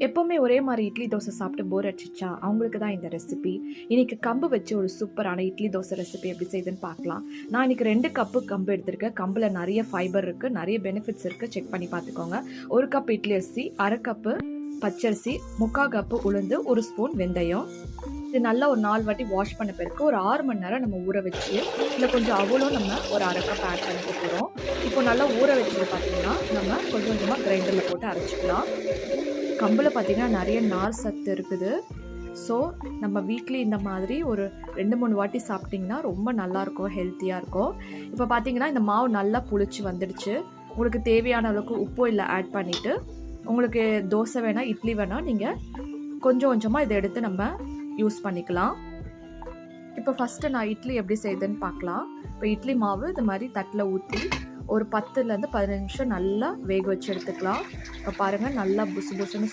எப்போவுமே ஒரே மாரி இட்லி, தோசை சாப்பிட்டு போர் அடிச்சிச்சா, அவங்களுக்கு தான் இந்த ரெசிபி. இன்னைக்கு கம்பு வச்சு ஒரு சூப்பரான இட்லி, தோசை ரெசிபி எப்படி செய்யுதுன்னு பார்க்கலாம். நான் இன்னைக்கு 2 கப்பு கம்பு எடுத்திருக்கேன். கம்புல நெறைய ஃபைபர் இருக்கு, நெறைய பெனிஃபிட்ஸ் இருக்கு. செக் பண்ணி பார்த்துக்கோங்க. 1 கப் இட்லி அரிசி, 1/2 கப்பு பச்சரிசி, 3/4 கப்பு உளுந்து, 1 ஸ்பூன் வெந்தயம். இது நல்லா ஒரு 4 வாட்டி வாஷ் பண்ண பிறகு ஒரு 6 மணி நேரம் நம்ம ஊற வச்சு, இதுல கொஞ்சம் அவலும் நம்ம ஒரு 1/2 கப் ஆட் பண்ணிக்க போறோம். இப்போ நல்லா ஊற வச்சது பார்த்தீங்கன்னா, நம்ம கொஞ்சம் கொஞ்சமா கிரைண்டர்ல போட்டு அரைச்சுக்கலாம். கம்புல பார்த்தீங்கன்னா நெறைய நார் சத்து இருக்குது. ஸோ நம்ம வீக்லி இந்த மாதிரி ஒரு 2, 3 வாட்டி சாப்பிட்டிங்கன்னா ரொம்ப நல்லாயிருக்கும், ஹெல்த்தியாக இருக்கும். இப்போ பார்த்தீங்கன்னா இந்த மாவு நல்லா புளிச்சு வந்துடுச்சு. உங்களுக்கு தேவையான அளவுக்கு உப்பு இதில் ஆட் பண்ணிவிட்டு, உங்களுக்கு தோசை வேணால் இட்லி வேணால் நீங்கள் கொஞ்சம் கொஞ்சமாக இதை எடுத்து நம்ம யூஸ் பண்ணிக்கலாம். இப்போ ஃபஸ்ட்டு நான் இட்லி எப்படி செய்யுதுன்னு பார்க்கலாம். இப்போ இட்லி மாவு இது மாதிரி தட்டில் ஊற்றி ஒரு 10லேருந்து 15 நிமிஷம் நல்லா வேக வச்சு எடுத்துக்கலாம். இப்போ பாருங்கள் நல்லா புசு புசுன்னு